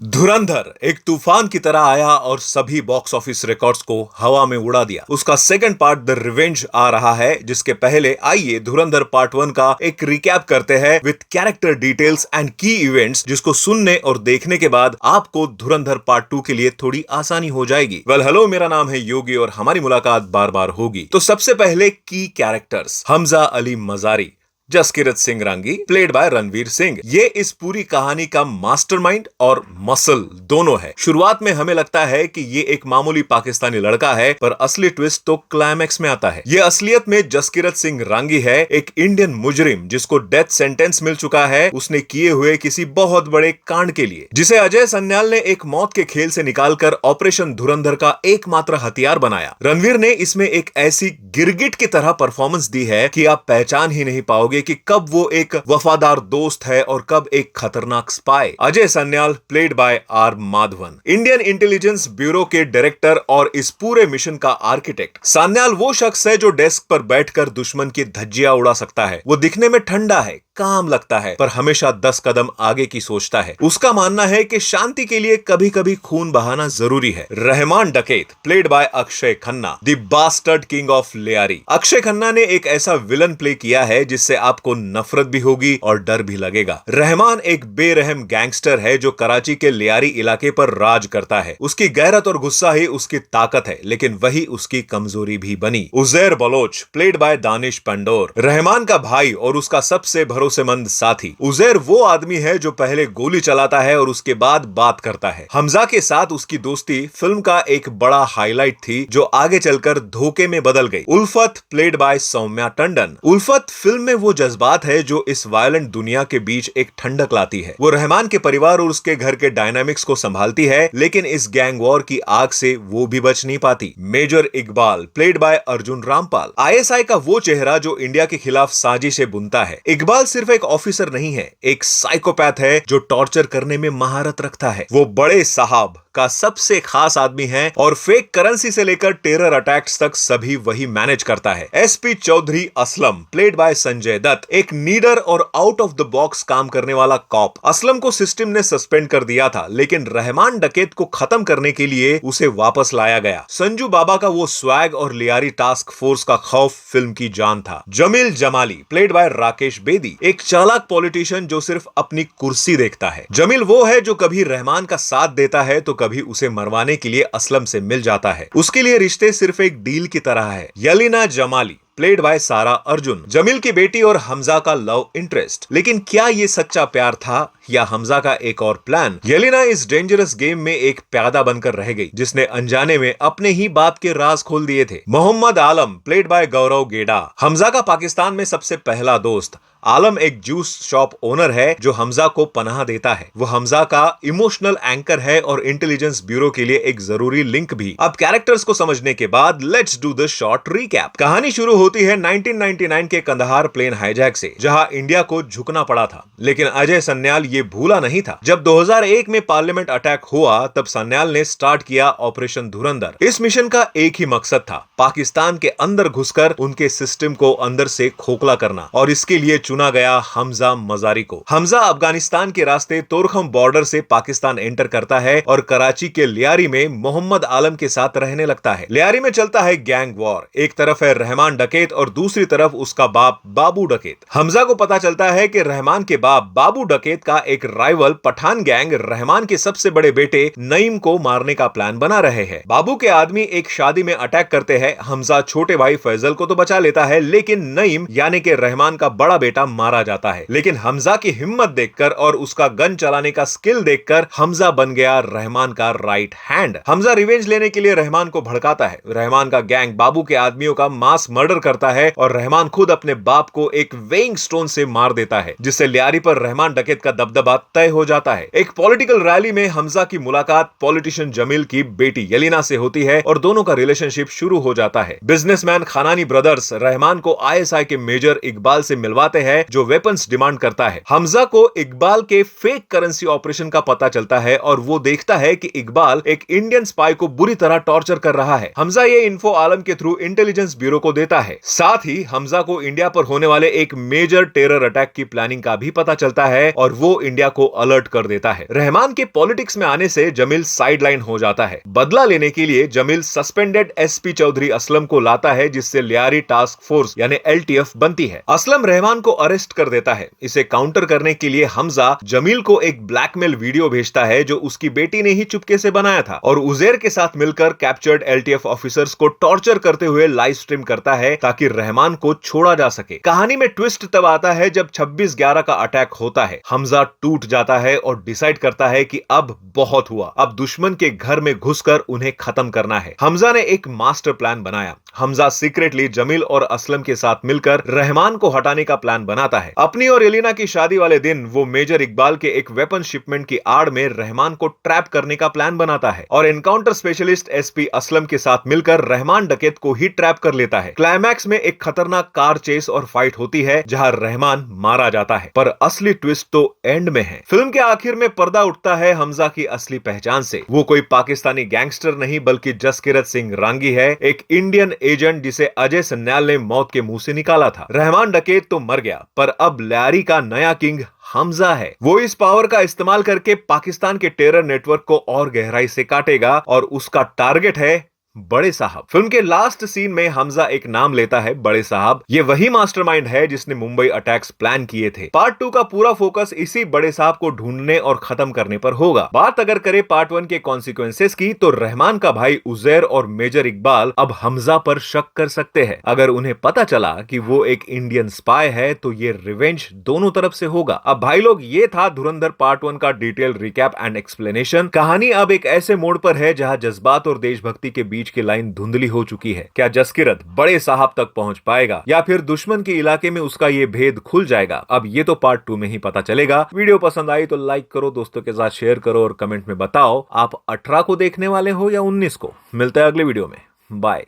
धुरंधर एक तूफान की तरह आया और सभी बॉक्स ऑफिस रिकॉर्ड्स को हवा में उड़ा दिया। उसका सेकंड पार्ट द रिवेंज आ रहा है, जिसके पहले आइए धुरंधर पार्ट 1 का एक रिकैप करते हैं विद कैरेक्टर डिटेल्स एंड की इवेंट्स, जिसको सुनने और देखने के बाद आपको धुरंधर पार्ट 2 के लिए थोड़ी आसानी हो जाएगी। हेलो, मेरा नाम है योगी और हमारी मुलाकात बार बार होगी। तो सबसे पहले की characters, Hamza Ali Mazari Jaskirat Singh Rangi played by Ranveer Singh. ये इस पूरी कहानी का मास्टरमाइंड और मसल दोनों है। शुरुआत में हमें लगता है कि ये एक मामूली पाकिस्तानी लड़का है, पर असली ट्विस्ट तो क्लाइमैक्स में आता है। ये असलियत में जसकीरत सिंह रांगी है, एक इंडियन मुजरिम जिसको डेथ सेंटेंस मिल चुका है उसने किए हुए किसी बहुत बड़े कांड के लिए, जिसे अजय सन्याल ने एक मौत के खेल से निकालकर ऑपरेशन धुरंधर का एकमात्र हथियार बनाया। रणवीर ने इसमें एक ऐसी गिरगिट की तरह परफॉर्मेंस दी है कि आप पहचान ही नहीं पाओगे कि कब वो एक वफादार दोस्त है और कब एक खतरनाक spy. Ajay Sanyal played by R Madhavan, Indian intelligence bureau के डायरेक्टर और इस पूरे मिशन का आर्किटेक्ट। सन्याल वो शख्स है जो डेस्क पर बैठकर दुश्मन की धज्जियां उड़ा सकता है। वो दिखने में ठंडा है, काम लगता है, पर हमेशा 10 कदम आगे की सोचता है। उसका मानना है कि शांति के लिए कभी कभी खून बहाना जरूरी है। Rahman Dakait played by Akshaye Khanna, the bastard king of Lyari. Akshaye Khanna ने एक ऐसा विलन प्ले किया है जिससे आपको नफरत भी होगी और डर भी लगेगा। रहमान एक बेरहम गैंगस्टर है जो कराची के लियारी इलाके पर राज करता है। उसकी गैरत और गुस्सा ही उसकी ताकत है, लेकिन वही उसकी कमजोरी भी बनी। उजैर बलोच प्लेड बाय दानिश पंडोर, रहमान का भाई और उसका सबसे भरोसेमंद साथी। उजैर वो आदमी है जो पहले गोली चलाता है और उसके बाद बात करता है। हमजा के साथ उसकी दोस्ती फिल्म का एक बड़ा हाईलाइट थी जो आगे चलकर धोखे में बदल गई। उल्फत played by Saumya Tandon, Ulfat film में वो जज्बात है जो इस वायलेंट दुनिया के बीच एक ठंडक लाती है। वो रहमान के परिवार और उसके घर के डायनामिक्स को संभालती है, लेकिन इस गैंग वॉर की आग से वो भी बच नहीं पाती। Major Iqbal played by Arjun Rampal, ISI का वो चेहरा जो इंडिया के खिलाफ साजिशें बुनता है। इकबाल सिर्फ एक ऑफिसर नहीं है, एक साइकोपैथ है जो टॉर्चर करने में महारत रखता है। वो बड़े साहब का सबसे खास आदमी है और फेक करेंसी से लेकर टेरर अटैक्स तक सभी वही मैनेज करता है। SP Chaudhary Aslam played by Sanjay Dutt, एक नीडर और आउट ऑफ द बॉक्स काम करने वाला कॉप। असलम को सिस्टम ने सस्पेंड कर दिया था, लेकिन रहमान डकैत को खत्म करने के लिए उसे वापस लाया गया। संजू बाबा का वो स्वैग और लियारी टास्क फोर्स का खौफ फिल्म की जान था। जमील जमाली प्लेड बाय राकेश बेदी, एक चालाक पॉलिटिशियन जो सिर्फ अपनी कुर्सी देखता है। जमील वो है जो कभी रहमान का साथ देता है तो कभी उसे मरवाने के लिए असलम से मिल जाता है। उसके लिए रिश्ते सिर्फ एक डील की तरह है। यलीना जमाली प्लेड बाय सारा अर्जुन, जमील की बेटी और हमजा का लव इंटरेस्ट। लेकिन क्या ये सच्चा प्यार था या हमजा का एक और प्लान? यलीना इस डेंजरस गेम में एक प्यादा बनकर रह गई जिसने अनजाने में अपने ही बाप के राज खोल दिए थे। मोहम्मद आलम प्लेड बाय गौरव गेडा, हमजा का पाकिस्तान में सबसे पहला दोस्त। आलम एक जूस शॉप ओनर है जो हमजा को पनाह देता है। वो हमजा का इमोशनल एंकर है और इंटेलिजेंस ब्यूरो के लिए एक जरूरी लिंक भी। अब कैरेक्टर्स को समझने के बाद let's do the short recap. कहानी शुरू होती है 1999 के कंदहार प्लेन हाईजैक से, जहां इंडिया को झुकना पड़ा था। लेकिन अजय सन्याल ये भूला नहीं था। जब 2001 में पार्लियामेंट अटैक हुआ तब सन्याल ने स्टार्ट किया ऑपरेशन धुरंधर। इस मिशन का एक ही मकसद था, पाकिस्तान के अंदर घुसकर उनके सिस्टम को अंदर से खोखला करना, और इसके लिए चुना गया हमजा मजारी को। हमजा अफगानिस्तान के रास्ते तोरखम बॉर्डर से पाकिस्तान एंटर करता है और कराची के लियारी में मोहम्मद आलम के साथ रहने लगता है। लियारी में चलता है गैंग वॉर। एक तरफ है रहमान डकैत और दूसरी तरफ उसका बाप बाबू डकैत। हमजा को पता चलता है कि रहमान के बाप बाबू डकैत का एक राइवल पठान गैंग रहमान के सबसे बड़े बेटे नईम को मारने का प्लान बना रहे हैं। बाबू के आदमी एक शादी में अटैक करते हैं। हमजा छोटे भाई फैजल को तो बचा लेता है, लेकिन नईम यानी कि रहमान का बड़ा बेटा मारा जाता है। लेकिन हमजा की हिम्मत देखकर और उसका गन चलाने का स्किल देखकर हमजा बन गया रहमान का राइट हैंड। हमजा रिवेंज लेने के लिए रहमान को भड़काता है। रहमान का गैंग बाबू के आदमियों का मास मर्डर करता है और रहमान खुद अपने बाप को एक वेइंग स्टोन से मार देता है, जिससे लियारी पर रहमान डकैत का दबदबा तय हो जाता है। एक पॉलिटिकल रैली में हमजा की मुलाकात पॉलिटिशियन जमील की बेटी यलीना से होती है और दोनों का रिलेशनशिप शुरू हो जाता है। बिजनेसमैन खानानी ब्रदर्स रहमान को आईएसआई के मेजर इकबाल से मिलवाते हैं है जो वेपन्स डिमांड करता है। हमजा को इकबाल के फेक करेंसी ऑपरेशन का पता चलता है और वो देखता है कि इकबाल एक इंडियन स्पाई को बुरी तरह टॉर्चर कर रहा है। हमजा ये इन्फो आलम के थ्रू इंटेलिजेंस ब्यूरो को देता है। साथ ही हमजा को इंडिया पर होने वाले एक मेजर टेरर अटैक की प्लानिंग का भी पता चलता है और वो इंडिया को अलर्ट कर देता है। रहमान के पॉलिटिक्स में आने से जमील साइडलाइन हो जाता है। बदला लेने के लिए जमील सस्पेंडेड एसपी चौधरी असलम को लाता है, जिससे लियारी टास्क फोर्स यानी एलटीएफ बनती है। असलम रहमान को अरेस्ट कर देता है। इसे काउंटर करने के लिए हमजा जमील को एक ब्लैकमेल वीडियो भेजता है जो उसकी बेटी ने ही चुपके से बनाया था और उजैर के साथ मिलकर कैप्चर्ड एलटीएफ ऑफिसर्स को टॉर्चर करते हुए लाइव स्ट्रीम करता है ताकि रहमान को छोड़ा जा सके। कहानी में ट्विस्ट तब आता है जब 26/11 का अटैक होता है। हमजा टूट जाता है और डिसाइड करता है कि अब बहुत हुआ, अब दुश्मन के घर में घुसकर उन्हें खत्म करना है। हमजा ने एक मास्टर प्लान बनाया। हमजा सीक्रेटली जमील और असलम के साथ मिलकर रहमान को हटाने का प्लान बनाता है। अपनी और एलिना की शादी वाले दिन वो मेजर इकबाल के एक वेपन शिपमेंट की आड़ में रहमान को ट्रैप करने का प्लान बनाता है और एनकाउंटर स्पेशलिस्ट एसपी असलम के साथ मिलकर रहमान डकैत को ही ट्रैप कर लेता है। क्लाइमैक्स में एक खतरनाक कार चेस और फाइट होती है जहां रहमान मारा जाता है, पर असली ट्विस्ट तो एंड में है। फिल्म के आखिर में पर्दा उठता है हमजा की असली पहचान से। वो कोई पाकिस्तानी गैंगस्टर नहीं बल्कि जसकिरत सिंह रांगी है, एक इंडियन एजेंट जिसे अजय सन्याल ने मौत के मुंह से निकाला था। रहमान डकैत तो मर गया, पर अब लियारी का नया किंग हमजा है। वो इस पावर का इस्तेमाल करके पाकिस्तान के टेरर नेटवर्क को और गहराई से काटेगा और उसका टारगेट है बड़े साहब। फिल्म के लास्ट सीन में हमजा एक नाम लेता है, बड़े साहब। ये वही मास्टरमाइंड है जिसने मुंबई अटैक्स प्लान किए थे। पार्ट 2 का पूरा फोकस इसी बड़े साहब को ढूंढने और खत्म करने पर होगा। बात अगर करें पार्ट 1 के कॉन्सिक्वेंसेस की, तो रहमान का भाई उजैर और मेजर इकबाल अब हमजा पर शक कर सकते हैं। अगर उन्हें पता चला कि वो एक इंडियन स्पाई है तो ये रिवेंज दोनों तरफ से होगा। अब भाई लोग, ये था धुरंधर पार्ट 1 का डिटेल रिकैप एंड एक्सप्लेनेशन। कहानी अब एक ऐसे मोड़ पर है जहां जज्बात और देशभक्ति के बीच की लाइन धुंधली हो चुकी है। क्या जसकिरत बड़े साहब तक पहुंच पाएगा या फिर दुश्मन के इलाके में उसका ये भेद खुल जाएगा? अब ये तो पार्ट 2 में ही पता चलेगा। वीडियो पसंद आई तो लाइक करो, दोस्तों के साथ शेयर करो और कमेंट में बताओ आप 18 को देखने वाले हो या 19 को। मिलता है अगले वीडियो में। बाय।